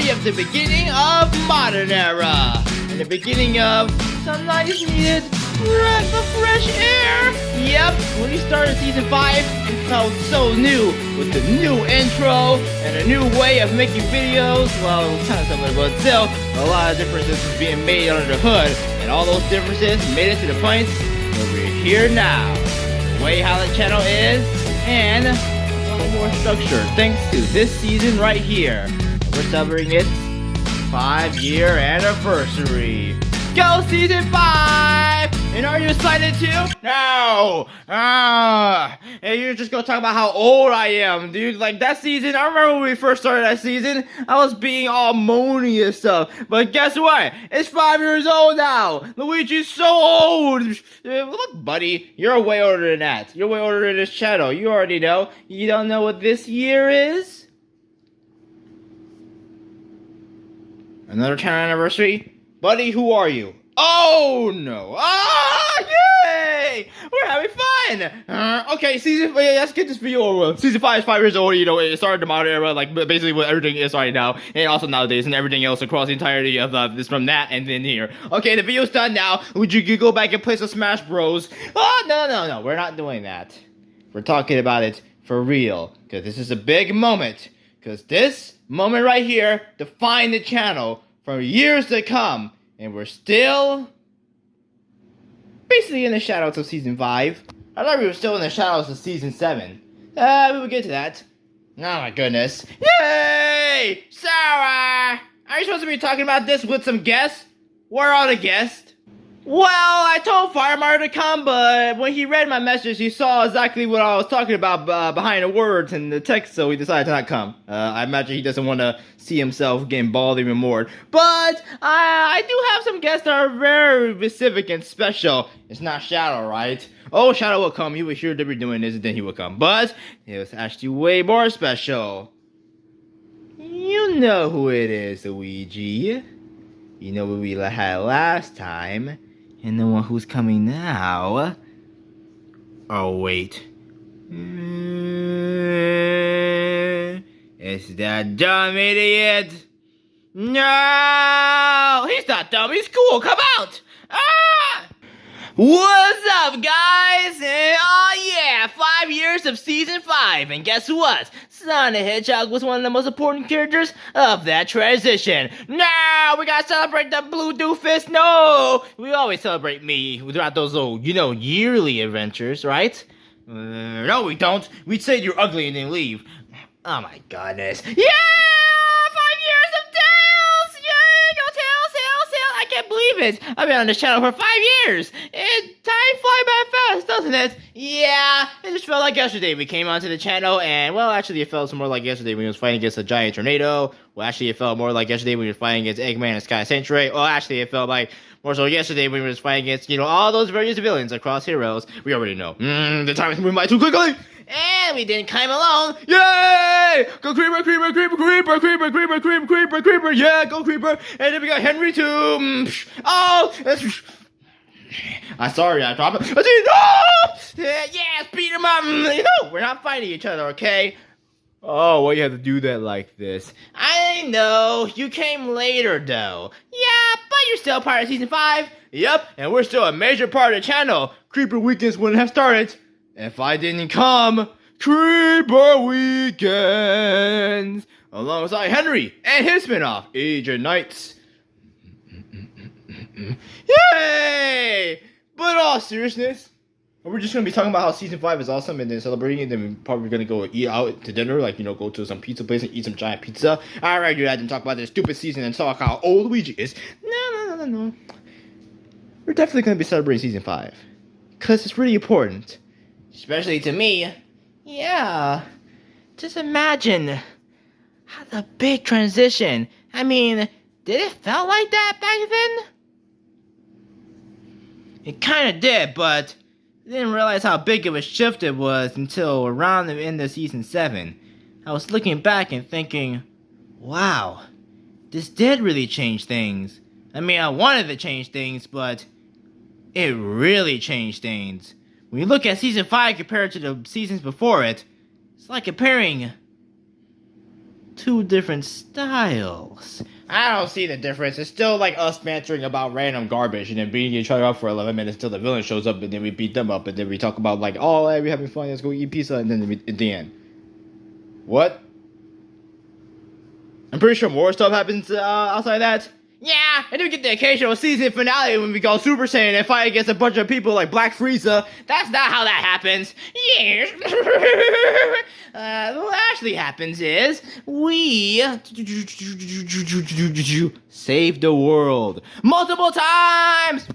story of the beginning of modern era. And the beginning of some nice needed breath of fresh air. Yep, when we started season 5, it felt so new with the new intro and a new way of making videos. Well, it was kind of similar, but still, a lot of differences was being made under the hood. And all those differences made it to the point where we're here now. The way how the channel is, and a lot more structure thanks to this season right here. We're celebrating its 5-year anniversary. Go season 5! And are you excited too? No! And you're just gonna talk about how old I am, dude. Like that season, I remember when we first started that season, I was being all moany and stuff. But guess what? It's 5 years old now! Luigi's so old! Look, buddy, you're way older than that. You're way older than this channel. You already know. You don't know what this year is? Another channel anniversary? Buddy, who are you? Oh no! Ah, yay! We're having fun! Okay, let's get this video over with. Season 5 is 5 years old, you know, it started the modern era, like basically what everything is right now, and also nowadays, and everything else across the entirety of this from that and then here. Okay, the video's done now. Would you go back and play some Smash Bros? Oh, no, we're not doing that. We're talking about it for real, because this is a big moment. Because this moment right here defined the channel for years to come. And we're still basically in the shadows of season 5. I thought we were still in the shadows of season 7. We will get to that. Oh my goodness. Yay! Sarah! Are you supposed to be talking about this with some guests? Where are the guests? Well, I told Fire Mario to come, but when he read my message, he saw exactly what I was talking about behind the words and the text, so he decided to not come. I imagine he doesn't want to see himself getting bald even more. But I do have some guests that are very specific and special. It's not Shadow, right? Oh, Shadow will come. He was sure to be doing this, and then he will come. But it was actually way more special. You know who it is, Luigi. You know what we had last time. And the one who's coming now. Oh, wait. It's that dumb idiot. No! He's not dumb, he's cool. Come out! Ah! What's up, guys? Oh yeah, 5 years of season 5, and guess what? Sonic the Hedgehog was one of the most important characters of that transition. No, we gotta celebrate the blue doofus. No, we always celebrate me throughout those little, yearly adventures, right? No, we don't. We'd say you're ugly and then leave. Oh my goodness. Yeah! 5 years of Tails! Yay! Go Tails, Tails, Tails! I can't believe it. I've been on this channel for 5 years. Time flies by fast, doesn't it? Yeah, it just felt like yesterday we came onto the channel, and well, actually it felt more like yesterday when we was fighting against a giant tornado. Well, actually it felt more like yesterday when we were fighting against Eggman and Sky Century. Well, actually it felt like more so yesterday when we were fighting against, all those various villains across heroes. We already know. The time is moving by too quickly. And we didn't climb alone. Yay! Go Creeper, Creeper, Creeper, Creeper, Creeper, Creeper, Creeper, Creeper, Creeper. Yeah, go Creeper. And then we got Henry too. Oh! I'm sorry, I dropped it. Yeah, beat him up. We're not fighting each other, okay? Oh, well, you have to do that like this. I know. You came later, though. Yeah, but you're still part of season 5. Yep, and we're still a major part of the channel. Creeper Weekends wouldn't have started if I didn't come. Creeper Weekends, alongside Henry and his spinoff, Age of Nights. Yay! But all seriousness, we're just gonna be talking about how season 5 is awesome and then celebrating, and then we're probably gonna go eat out to dinner, like, go to some pizza place and eat some giant pizza. I'd rather do that than talk about this stupid season and talk how old Luigi is. No. We're definitely gonna be celebrating season 5. Because it's really important. Especially to me. Yeah. Just imagine how the big transition. I mean, did it felt like that back then? It kind of did, but I didn't realize how big of a shift it was until around the end of season 7. I was looking back and thinking, wow, this did really change things. I mean, I wanted to change things, but it really changed things. When you look at season 5 compared to the seasons before it, it's like comparing two different styles. I don't see the difference. It's still like us bantering about random garbage and then beating each other up for 11 minutes till the villain shows up and then we beat them up and then we talk about like, oh, hey, we're having fun, let's go eat pizza, and then at the end. What? I'm pretty sure more stuff happens outside that. Yeah, and then we get the occasional season finale when we go Super Saiyan and fight against a bunch of people like Black Frieza. That's not how that happens. Yes. What actually happens is we save the world multiple times.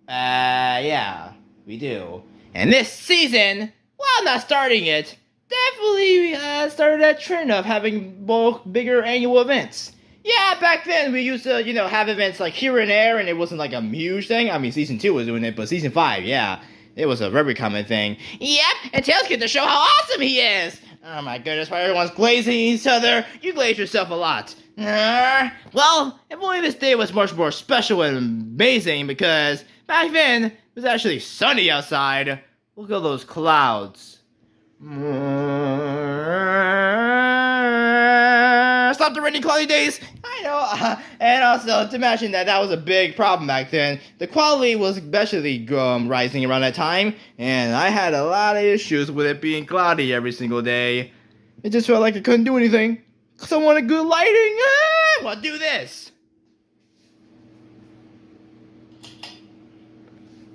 Yeah, we do. And this season, while not starting it, definitely started that trend of having both bigger annual events. Yeah, back then we used to, have events like here and there, and it wasn't like a huge thing. I mean, season 2 was doing it, but season 5, yeah, it was a very common thing. Yep, and Tails get to show how awesome he is. Oh my goodness, why everyone's glazing each other? You glaze yourself a lot. Well, if only this day was much more special and amazing, because back then it was actually sunny outside. Look at those clouds. Stop the rainy cloudy days. I know. And also to mention that was a big problem back then. The quality was especially rising around that time, and I had a lot of issues with it being cloudy every single day. It just felt like I couldn't do anything. Cause I wanted good lighting. Well, do this.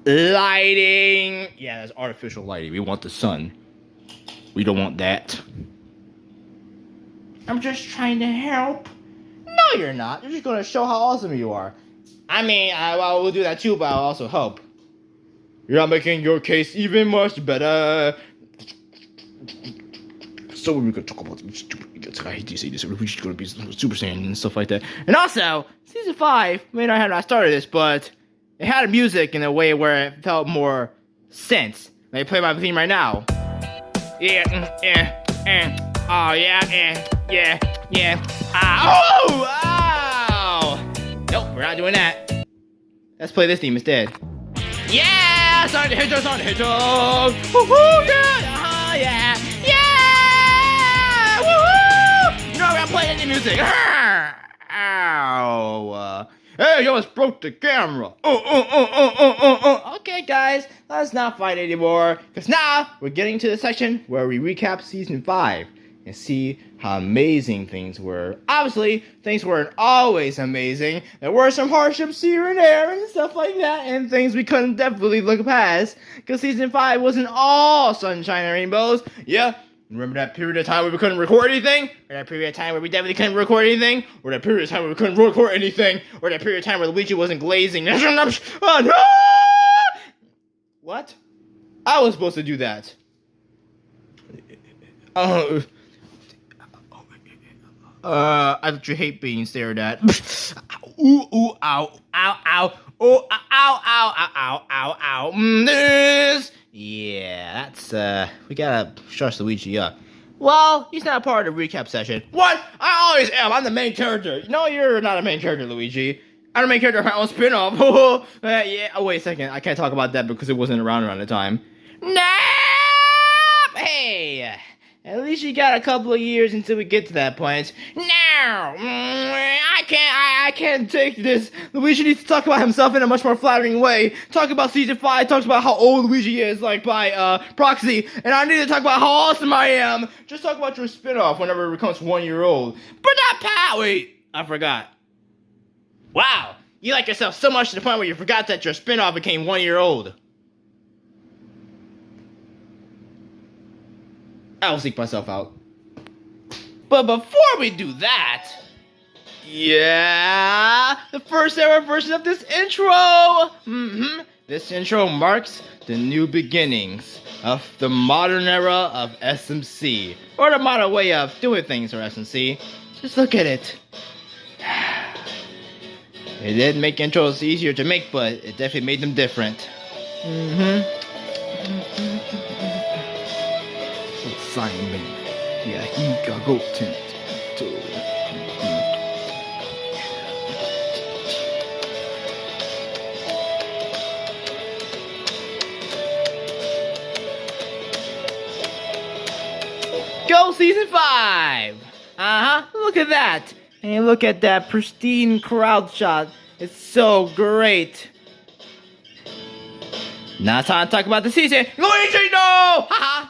Lighting. Yeah, that's artificial lighting. We want the sun. We don't want that. I'm just trying to help. No, you're not. You're just going to show how awesome you are. I mean, well, we'll do that too, but I'll also help. You're not making your case even much better. So we're going to talk about stupid. I hate to say this. We're just going to be Super Saiyan and stuff like that. And also, season 5 may not have not started this, but it had music in a way where it felt more sense. Let me play my theme right now. Yeah, oh yeah, yeah. Ow! Nope, we're not doing that. Let's play this theme instead. Yeah! Sonic the Hedgehog, Sonic the Hedgehog! Woohoo! Yeah! Yeah! Yeah! Woohoo! No, we're not playing any music. Ow! Hey, you almost broke the camera. Okay, guys, let's not fight anymore. Because now we're getting to the section where we recap season 5 and see how amazing things were. Obviously, things weren't always amazing. There were some hardships here and there and stuff like that, and things we couldn't definitely look past. Because season 5 wasn't all sunshine and rainbows. Yeah. Remember that period of time where we couldn't record anything? Or that period of time where we definitely couldn't record anything? Or that period of time where we couldn't record anything? Or that period of time where Luigi wasn't glazing? Oh, no! What? I was supposed to do that. I thought you hate being stared at. Ooh, ow, ow, ow. Oh, ow. This. Yeah, that's, we gotta shush Luigi up. Well, he's not part of the recap session. What? I always am. I'm the main character. No, you're not a main character, Luigi. I'm the main character of my own spin-off. Yeah. Oh, wait a second. I can't talk about that because it wasn't around the time. Nope! Hey! At least you got a couple of years until we get to that point. No! I can't take this. Luigi needs to talk about himself in a much more flattering way. Talk about season 5, talks about how old Luigi is, like by proxy. And I need to talk about how awesome I am. Just talk about your spin-off whenever it becomes 1 year old. But that pat! Wait, I forgot. Wow, you like yourself so much to the point where you forgot that your spin-off became 1 year old. I will seek myself out. But before we do that, yeah, the first ever version of this intro. This intro marks the new beginnings of the modern era of SMC, or the modern way of doing things for SMC. Just look at it. It did make intros easier to make, but it definitely made them different. Simon, yeah, he got go to. Go season 5! Look at that. And look at that pristine crowd shot. It's so great. Now it's time to talk about the season. Luigi, no! Haha!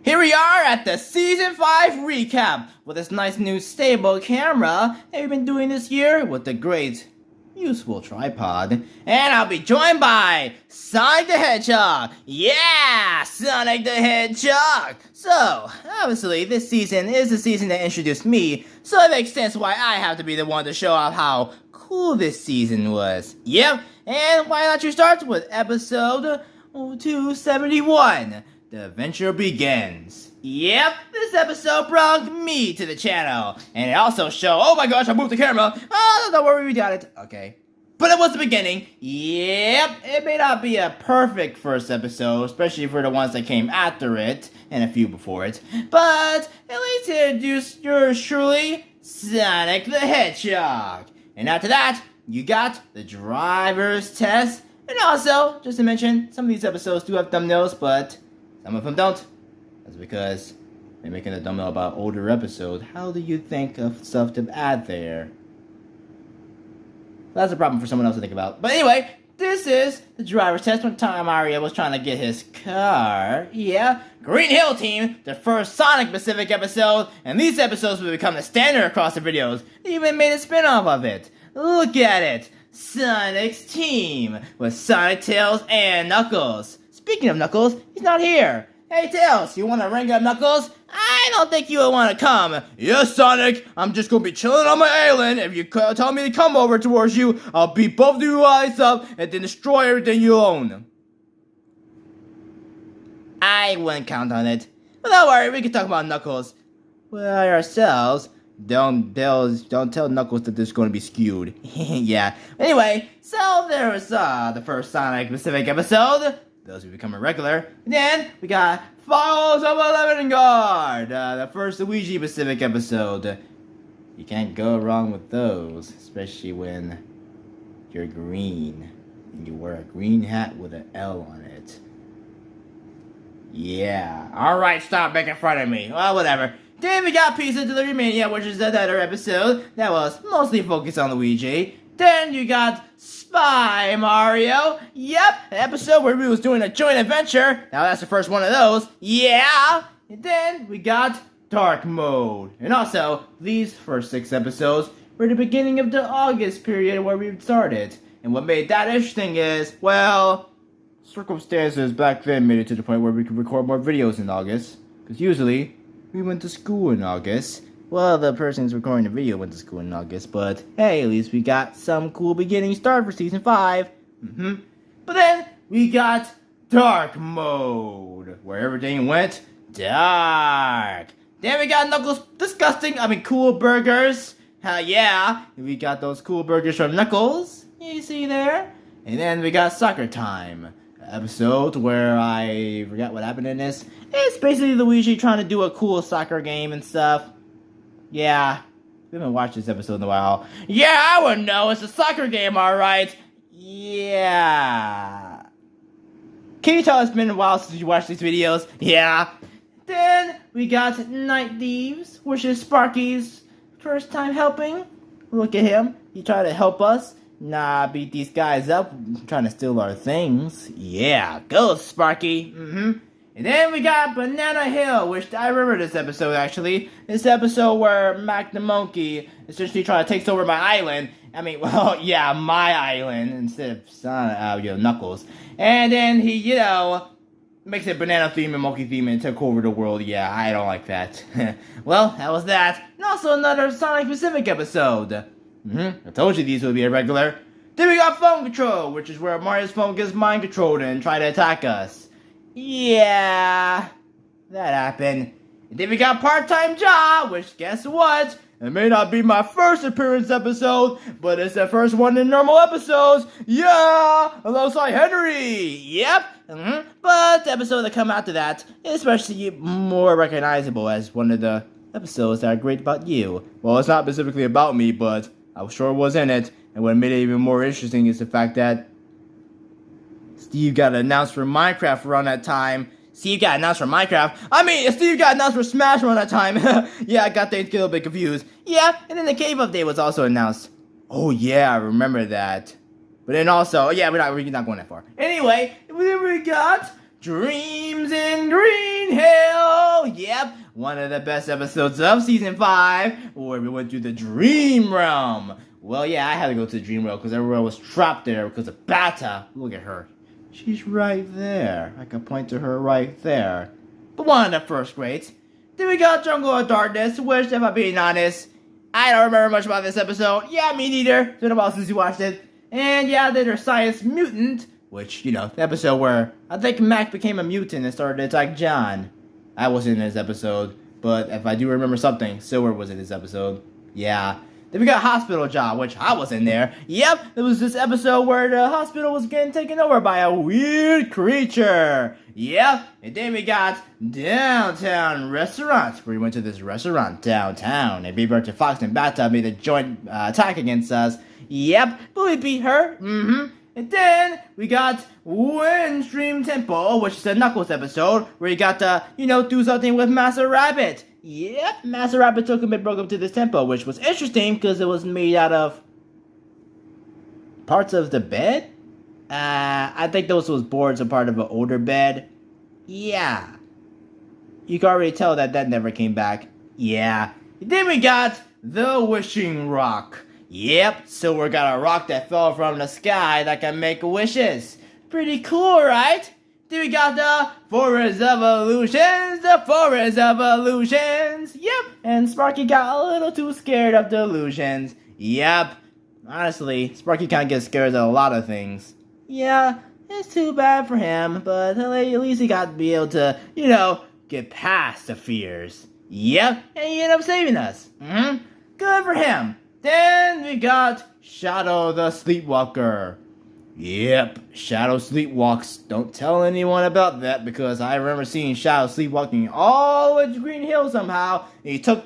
Here we are at the Season 5 recap with this nice new stable camera that we've been doing this year with the great, useful tripod. And I'll be joined by Sonic the Hedgehog. Yeah! Sonic the Hedgehog! So, obviously, this season is the season that introduced me, so it makes sense why I have to be the one to show off how cool this season was. Yep, and why not you start with episode 271. The adventure begins. Yep, this episode brought me to the channel. And it also showed, oh my gosh, I moved the camera. Oh, don't worry, we got it. Okay. But it was the beginning. Yep, it may not be a perfect first episode, especially for the ones that came after it, and a few before it. But at least it introduced yours truly, Sonic the Hedgehog. And after that, you got the driver's test. And also, just to mention, some of these episodes do have thumbnails, but some of them don't. That's because they're making a thumbnail about older episode. How do you think of stuff to add there? That's a problem for someone else to think about. But anyway, this is the driver's test when Tom Mario was trying to get his car. Yeah, Green Hill Team, the first Sonic Pacific episode, and these episodes will become the standard across the videos. They even made a spin-off of it. Look at it. Sonic's team with Sonic, Tails, and Knuckles. Speaking of Knuckles, he's not here. Hey Tails, you wanna ring up Knuckles? I don't think you would wanna come. Yes, Sonic, I'm just gonna be chilling on my island. If you tell me to come over towards you, I'll beat both of you eyes up and then destroy everything you own. I wouldn't count on it. But don't worry, we can talk about Knuckles by ourselves. Don't tell Knuckles that this is going to be skewed. Yeah. Anyway, so there was the first Sonic Pacific episode. Those who become a regular. And then we got Falls of Levengard, the first Luigi Pacific episode. You can't go wrong with those, especially when you're green and you wear a green hat with an L on it. Yeah. Alright, stop making fun of me. Well, whatever. Then we got Pizza Delivery Mania, which is another episode that was mostly focused on Luigi. Then you got Spy Mario. Yep, an episode where we was doing a joint adventure. Now that's the first one of those. Yeah. And then we got Dark Mode. And also, these first 6 episodes were the beginning of the August period where we started. And what made that interesting is, well, circumstances back then made it to the point where we could record more videos in August. Because usually, we went to school in August. Well, the person who's recording the video went to school in August, but hey, at least we got some cool beginning start for Season 5. But then, we got Dark Mode, where everything went dark. Then we got Knuckles' cool burgers. Hell yeah, we got those cool burgers from Knuckles. You see there? And then we got Soccer Time. Episode where I forgot what happened in this. It's basically Luigi trying to do a cool soccer game and stuff. Yeah, we haven't watched this episode in a while. Yeah, I would know. It's a soccer game, alright. Yeah. Can you tell it's been a while since you watched these videos? Yeah. Then we got Night Thieves, which is Sparky's first time helping. Look at him. He tried to help us. Nah, beat these guys up, trying to steal our things. Yeah, go Sparky. And then we got Banana Hill, which I remember this episode actually. This episode where Mac the Monkey essentially trying to take over my island. I mean, well, yeah, my island instead of Knuckles. And then he, makes it banana theme and monkey theme and took over the world. Yeah, I don't like that. Well, that was that. And also another Sonic Pacific episode. I told you these would be irregular. Then we got Phone Control, which is where Mario's phone gets mind controlled and try to attack us. Yeah, that happened. And then we got Part-Time Job, which guess what? It may not be my first appearance episode, but it's the first one in normal episodes. Yeah, alongside Henry. Yep. But the episode that come after that is especially more recognizable as one of the episodes that are great about you. Well, it's not specifically about me, but I sure was in it, and what made it even more interesting is the fact that Steve got announced for Minecraft around that time. Steve got announced for Minecraft. I mean, Steve got announced for Smash around that time. Yeah, I got things a little bit confused. Yeah, and then the cave update was also announced. Oh yeah, I remember that. But then also, yeah, we're not going that far. Anyway, then we got Dreams in Green Hill. Yep, one of the best episodes of Season 5, where we went through the Dream Realm. Well, yeah, I had to go to the Dream Realm because everyone was trapped there because of Bata. Look at her. She's right there. I can point to her right there. But one of the first grades. Then we got Jungle of Darkness, which, if I'm being honest, I don't remember much about this episode. Yeah, me neither. It's been a while since you watched it. And yeah, then there's Science Mutant, which, you know, the episode where I think Mac became a mutant and started to attack John. I wasn't in this episode, but if I do remember something, Silver was in this episode. Yeah. Then we got Hospital Job, which I was in there. Yep, it was this episode where the hospital was getting taken over by a weird creature. Yep, and then we got Downtown Restaurant, where we went to this restaurant downtown, and Baby Archer Fox and Bata made a joint attack against us. Yep, but we beat her. And then we got Windstream Temple, which is a Knuckles episode, where you got to, you know, do something with Master Rabbit. Yep, Master Rabbit took him and broke him to this temple, which was interesting because it was made out of parts of the bed. I think those boards are part of an older bed. Yeah. You can already tell that never came back. Yeah. Then we got the Wishing Rock. Yep, so we got a rock that fell from the sky that can make wishes. Pretty cool, right? Then we got the Forest of Illusions, Yep, and Sparky got a little too scared of the illusions. Yep, honestly, Sparky kind of gets scared of a lot of things. Yeah, it's too bad for him, but at least he got to be able to, you know, get past the fears. Yep, and he ended up saving us. Good for him. Then we got Shadow the Sleepwalker. Yep, Shadow sleepwalks. Don't tell anyone about that because I remember seeing Shadow sleepwalking all the way to Green Hill somehow. He took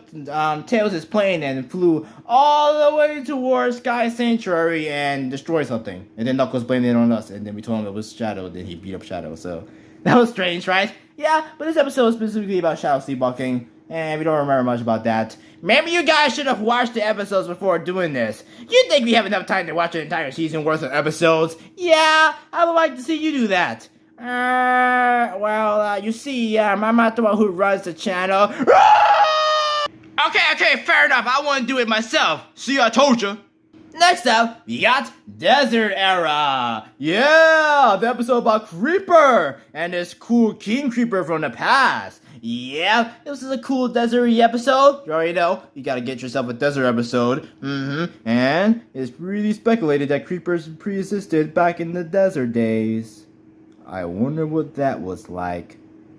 Tails' plane and flew all the way towards Sky Sanctuary and destroyed something. And then Knuckles blamed it on us, and then we told him it was Shadow, then he beat up Shadow, so that was strange, right? Yeah, but this episode is specifically about Shadow sleepwalking, and we don't remember much about that. Maybe you guys should have watched the episodes before doing this. You think we have enough time to watch an entire season worth of episodes? Yeah, I would like to see you do that. You see, I'm not the one who runs the channel. Okay, fair enough. I want to do it myself. See, I told you. Next up, we got Desert Era. Yeah, the episode about Creeper and this cool King Creeper from the past. Yeah, this is a cool desert-y episode. You already know, you gotta get yourself a desert episode. And it's really speculated that creepers pre-existed back in the desert days. I wonder what that was like.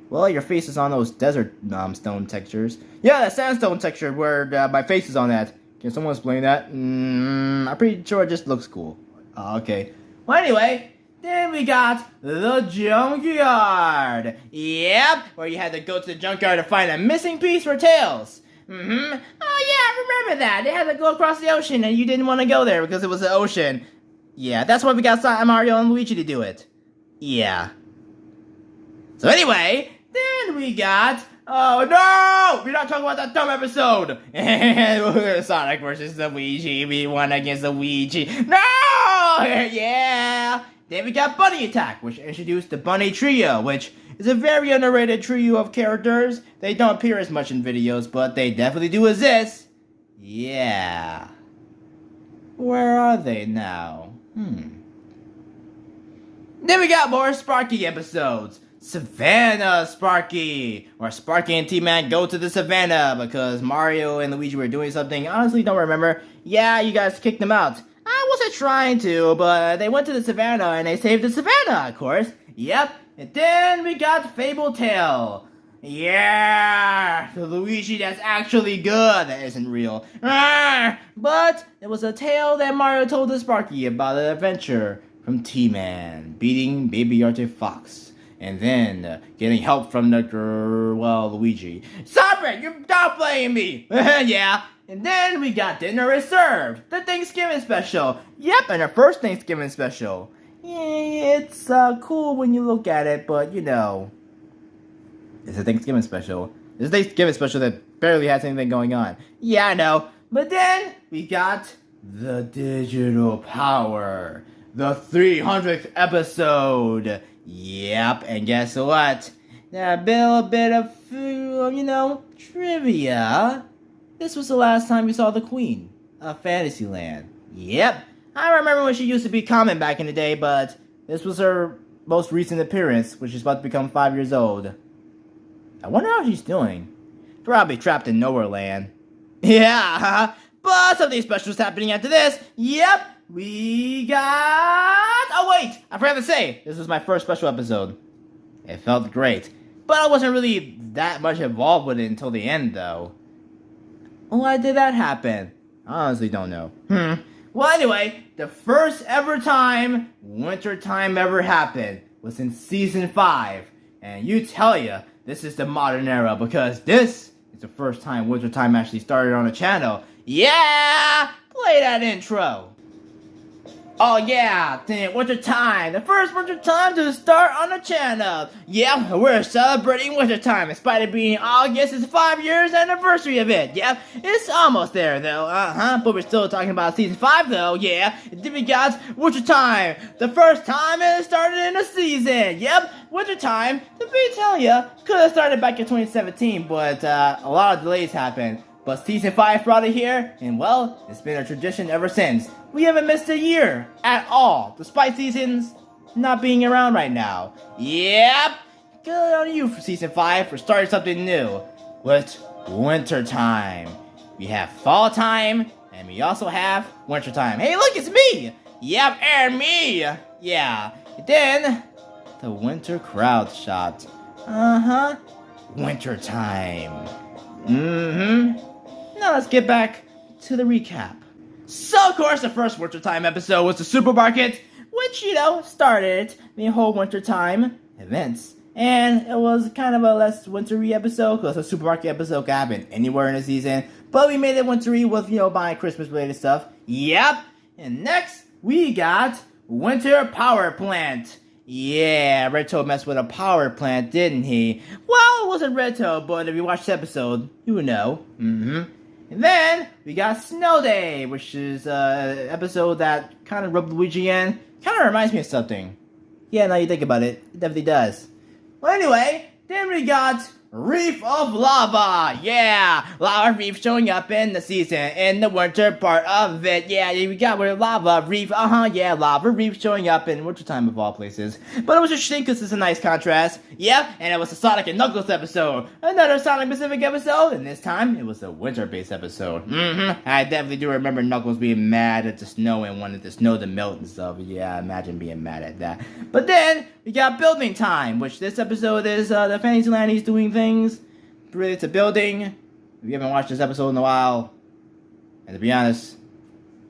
Well, your face is on those desert stone textures. Yeah, that sandstone texture where my face is on that. Can someone explain that? I'm pretty sure it just looks cool. Okay. Well, anyway, then we got the junkyard. Yep, where you had to go to the junkyard to find a missing piece for Tails. Oh yeah, I remember that. They had to go across the ocean and you didn't want to go there because it was the ocean. Yeah, that's why we got Mario and Luigi to do it. Yeah. So anyway, then we got... Oh no! We're not talking about that dumb episode! Sonic versus Luigi, we won against Luigi. No! Yeah! Then we got Bunny Attack, which introduced the Bunny Trio, which is a very underrated trio of characters. They don't appear as much in videos, but they definitely do exist. Yeah. Where are they now? Then we got more Sparky episodes. Savannah Sparky, where Sparky and T-Man go to the savannah because Mario and Luigi were doing something. Honestly, don't remember. Yeah, you guys kicked them out. I wasn't trying to, but they went to the savannah and they saved the savannah, of course. Yep. And then we got Fable Tail. Yeah, the Luigi that's actually good. That isn't real. But it was a tale that Mario told to Sparky about an adventure from T-Man beating Baby Arctic Fox. And then getting help from the Luigi. Stop it! You're downplaying me! Yeah. And then we got Dinner is Served, the Thanksgiving special. Yep, and our first Thanksgiving special. Yeah, it's cool when you look at it, but you know, It's a Thanksgiving special. It's a Thanksgiving special that barely has anything going on. Yeah, I know. But then we got the digital power. The 300th episode. Yep, and guess what? A little bit of, trivia. This was the last time we saw the Queen of Fantasyland. Yep, I remember when she used to be common back in the day, but this was her most recent appearance, which is about to become 5 years old. I wonder how she's doing. Probably trapped in nowhere land. Yeah, but something special is happening after this. Yep, we got... Oh wait, I forgot to say, this was my first special episode. It felt great, but I wasn't really that much involved with it until the end, though. Why did that happen? I honestly don't know. Well, anyway, the first ever time wintertime ever happened was in Season 5. And you tell ya, this is the modern era because this is the first time wintertime actually started on the channel. Yeah! Play that intro. Oh yeah, winter time, the first winter time to start on the channel. Yeah, we're celebrating winter time, in spite of being August, it's 5 years anniversary of it. Yeah, it's almost there though, but we're still talking about Season 5 though, yeah. Then we got winter time, the first time it started in the season. Yep, winter time, to be tell ya, could have started back in 2017, but a lot of delays happened. But Season 5 brought it here, and well, it's been a tradition ever since. We haven't missed a year at all, despite seasons not being around right now. Yep, good on you for Season 5 for starting something new with winter time. We have fall time, and we also have winter time. Hey, look, it's me! Yep, and me! Yeah, then the winter crowd shot. Winter time. Now let's get back to the recap. So, of course, the first wintertime episode was the supermarket, which, started the whole wintertime events. And it was kind of a less wintry episode, because a supermarket episode could happen anywhere in the season. But we made it wintry with, buying Christmas-related stuff. Yep. And next, we got Winter Power Plant. Yeah, Red Toad messed with a power plant, didn't he? Well, it wasn't Red Toad, but if you watched the episode, you would know. And then, we got Snow Day, which is an episode that kind of rubbed Luigi in. Kind of reminds me of something. Yeah, now you think about it, it definitely does. Well, anyway, then we got Reef of Lava. Yeah, Lava Reef showing up in the season, in the winter part of it. Yeah, we got where Lava Reef, yeah, Lava Reef showing up in wintertime of all places. But it was interesting because it's a nice contrast. Yep, and it was a Sonic and Knuckles episode. Another Sonic Pacific episode, and this time it was a winter-based episode. I definitely do remember Knuckles being mad at the snow and wanted the snow to melt and stuff. Yeah, imagine being mad at that. But then, we got Building Time, which this episode is the Fantasyland he's doing things related to building. If you haven't watched this episode in a while, and to be honest,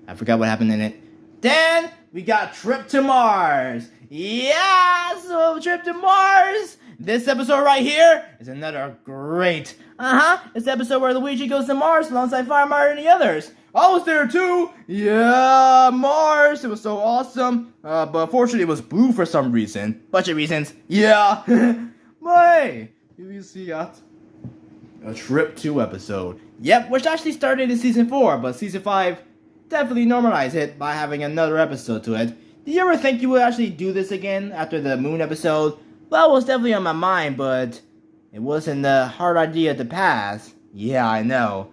I forgot what happened in it. Then we got Trip to Mars. Yeah, so Trip to Mars. This episode right here is another great. It's the episode where Luigi goes to Mars alongside Fire Mario and the others. I was there too. Yeah, Mars. It was so awesome. But unfortunately, it was blue for some reason. Bunch of reasons. Yeah. But hey, you see a Trip 2 episode. Yep, which actually started in Season 4, but Season 5 definitely normalized it by having another episode to it. Do you ever think you would actually do this again after the Moon episode? Well, it was definitely on my mind, but it wasn't a hard idea to pass. Yeah, I know.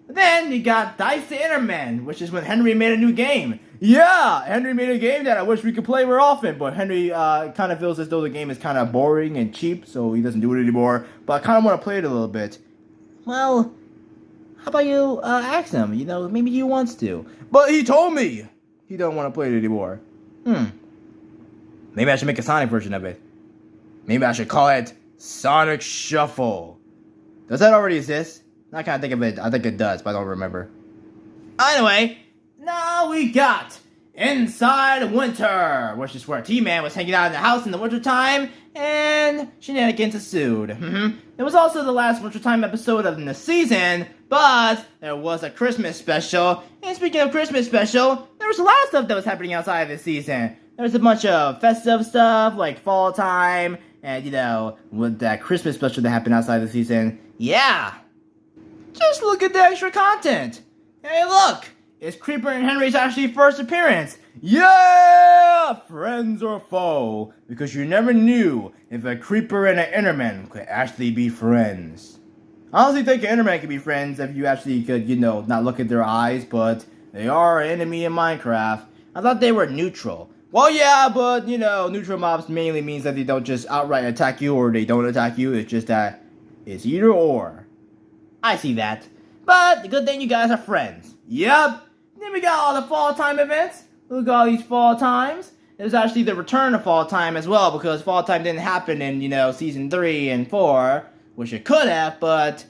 Then you got Dice the Enderman, which is when Henry made a new game. Yeah, Henry made a game that I wish we could play more often, but Henry kind of feels as though the game is kind of boring and cheap, so he doesn't do it anymore. But I kind of want to play it a little bit. Well, how about you ask him? Maybe he wants to. But he told me he don't want to play it anymore. Maybe I should make a Sonic version of it. Maybe I should call it Sonic Shuffle. Does that already exist? I kind of think of it. I think it does, but I don't remember. Anyway, now we got Inside Winter, which is where T-Man was hanging out in the house in the wintertime, and shenanigans ensued. It was also the last wintertime episode of the season, but there was a Christmas special. And speaking of Christmas special, there was a lot of stuff that was happening outside of this season. There was a bunch of festive stuff, like fall time, And, with that Christmas special that happened outside the season, yeah. Just look at the extra content. Hey, look! It's Creeper and Henry's actually first appearance. Yeah! Friends or foe. Because you never knew if a Creeper and an Enderman could actually be friends. I honestly think an Enderman could be friends if you actually could, not look at their eyes, but they are an enemy in Minecraft. I thought they were neutral. Well, yeah, but, neutral mobs mainly means that they don't just outright attack you or they don't attack you. It's just that it's either or. I see that. But the good thing you guys are friends. Yep. Then we got all the fall time events. Look at all these fall times. It was actually the return of fall time as well, because fall time didn't happen in, season 3 and 4, which it could have, but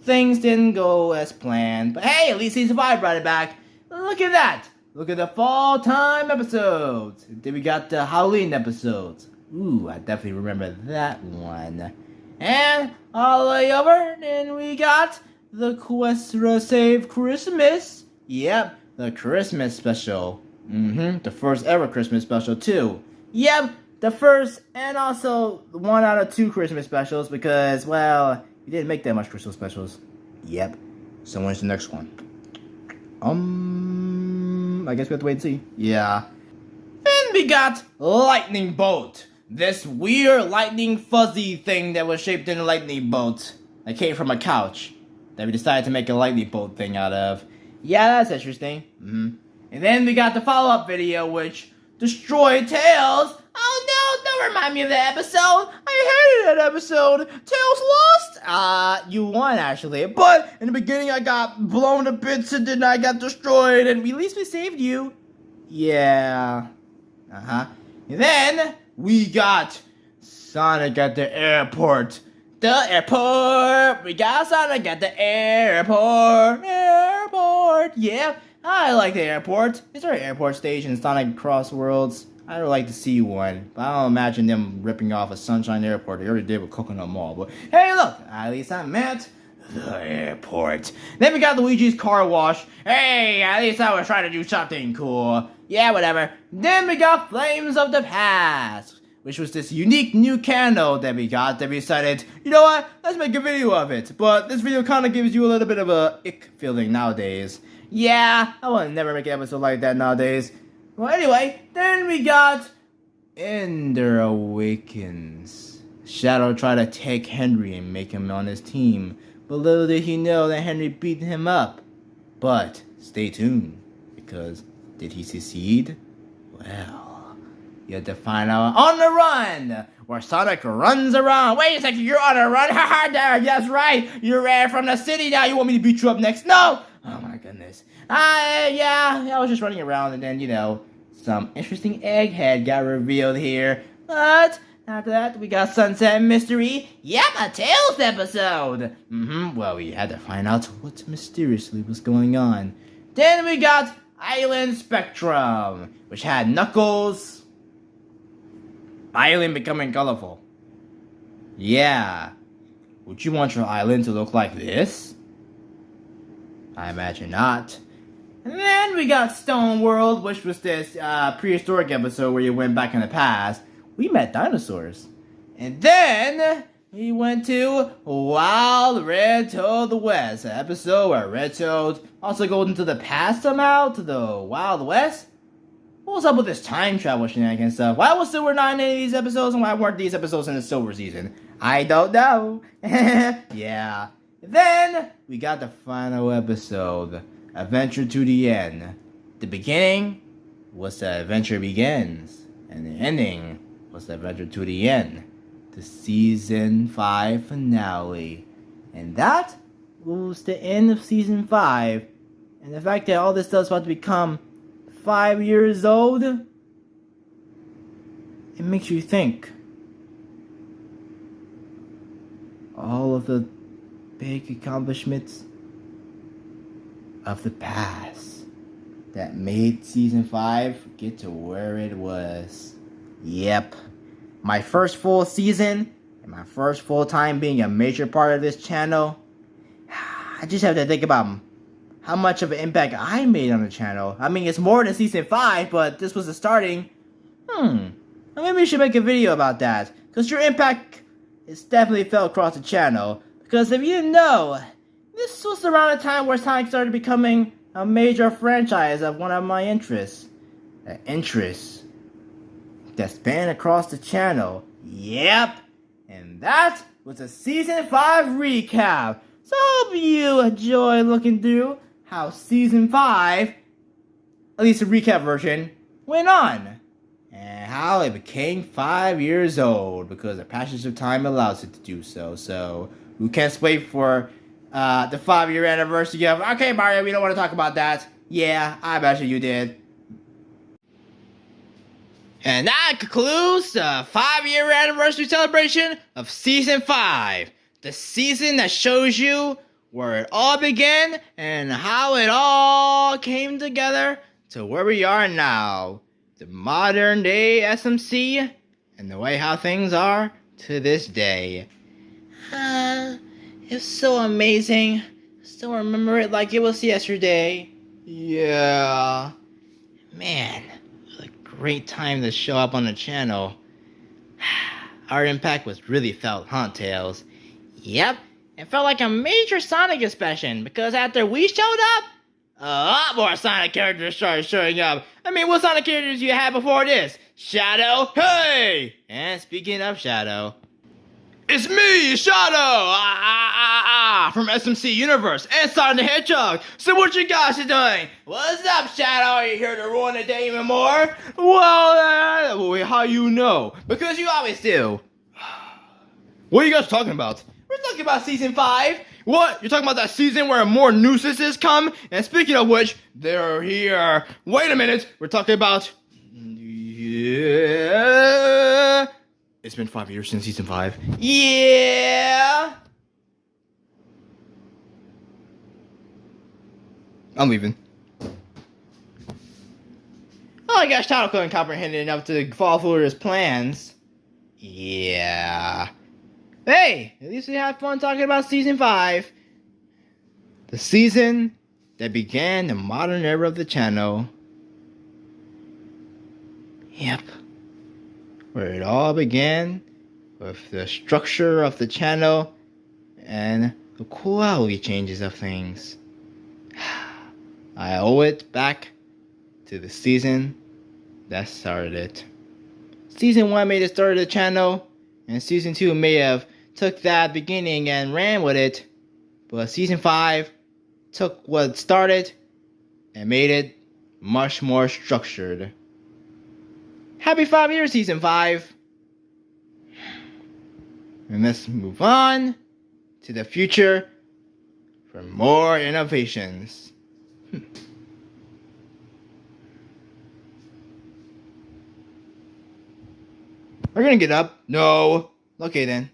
things didn't go as planned. But hey, at least season 5 brought it back. Look at that. Look at the fall time episodes. Then we got the Halloween episodes. Ooh, I definitely remember that one. And all the way over, then we got the Quest to Save Christmas. Yep, the Christmas special. The first ever Christmas special too. Yep, the first and also 1 out of 2 Christmas specials because, well, you didn't make that much Christmas specials. Yep. So when's the next one? I guess we have to wait and see. Yeah. Then we got Lightning Bolt. This weird lightning fuzzy thing that was shaped in a lightning bolt. That came from a couch. That we decided to make a lightning bolt thing out of. Yeah, that's interesting. And then we got the follow-up video, which destroyed Tails. Oh no, don't remind me of that episode. I hated that episode. Tails lost. You won actually. But in the beginning I got blown to bits and then I got destroyed and at least we saved you. Yeah. And then we got Sonic at the airport. The airport. We got Sonic at the airport. Yeah. I like the airport. Is there an airport station in Sonic Cross Worlds? I would like to see one, but I don't imagine them ripping off a Sunshine Airport. They already did with Coconut Mall, but hey look, at least I meant the airport. Then we got Luigi's car wash. Hey, at least I was trying to do something cool. Yeah, whatever. Then we got Flames of the Past, which was this unique new candle that we got that we decided, you know what, let's make a video of it. But this video kind of gives you a little bit of a ick feeling nowadays. Yeah, I would never make an episode like that nowadays. Well, anyway, then we got Ender Awakens. Shadow tried to take Henry and make him on his team, but little did he know that Henry beat him up. But stay tuned, because did he succeed? Well, you have to find out on the run, where Sonic runs around. Wait a second, you're on a run? Haha, that's right. You ran from the city, now you want me to beat you up next? No! Oh my goodness. Yeah, I was just running around and then, some interesting egghead got revealed here. But after that, we got Sunset Mystery. Yep, a Tails episode. Well, we had to find out what mysteriously was going on. Then we got Island Spectrum, which had Knuckles. Island becoming colorful. Yeah. Would you want your island to look like this? I imagine not. And then we got Stone World, which was this prehistoric episode where you went back in the past. We met dinosaurs. And then we went to Wild Red Toad the West, an episode where Red Toad also goes into the past somehow to the Wild West. What was up with this time travel shenanigans stuff? Why was Silver not in any of these episodes and why weren't these episodes in the Silver season? I don't know. Yeah. Then we got the final episode, Adventure to the End. The beginning was the adventure begins, and the ending was the adventure to the end. The season 5 finale. And that was the end of season 5. And the fact that all this stuff's about to become 5 years old, it makes you think. All of the big accomplishments of the past that made season 5 get to where it was. Yep. My first full season and my first full time being a major part of this channel. I just have to think about how much of an impact I made on the channel. I mean, it's more than season 5, but this was the starting. Maybe we should make a video about that. because your impact is definitely felt across the channel. Because if you know, this was around the time where Sonic started becoming a major franchise of one of my interests. An interest that spanned across the channel. Yep, and that was a Season 5 recap. So I hope you enjoy looking through how Season 5, at least the recap version, went on. And how it became 5 years old because the passage of time allows it to do so. So who can't wait for the 5-year anniversary of... Okay, Mario, we don't want to talk about that. Yeah, I bet you did. And that concludes the 5-year anniversary celebration of Season 5. The season that shows you where it all began and how it all came together to where we are now. The modern day SMC and the way how things are to this day. It's so amazing. Still remember it like it was yesterday. Yeah. Man, it was a great time to show up on the channel. Our impact was really felt, huh, Tails? Yep, it felt like a major Sonic expansion because after we showed up, a lot more Sonic characters started showing up. I mean, what Sonic characters you had before this? Shadow? Hey! And speaking of Shadow, it's me, Shadow! From SMC Universe and Sonic the Hedgehog. So what you guys are doing? What's up, Shadow? Are you here to ruin the day even more? Well, how you know? Because you always do. What are you guys talking about? We're talking about Season 5. What? You're talking about that season where more nuisances come? And speaking of which, they're here. Wait a minute. We're talking about... Yeah... It's been 5 years since Season 5. Yeah! I'm leaving. Oh, I guess Shadow couldn't comprehend it enough to follow through his plans. Yeah... Hey, at least we had fun talking about Season 5. The season that began the modern era of the channel. Yep. Where it all began with the structure of the channel and the quality changes of things. I owe it back to the season that started it. Season 1 made the start of the channel, and Season 2 may have took that beginning and ran with it, but Season 5 took what started and made it much more structured. Happy 5 years, Season 5! And let's move on to the future for more innovations. We're gonna get up. No. Okay then.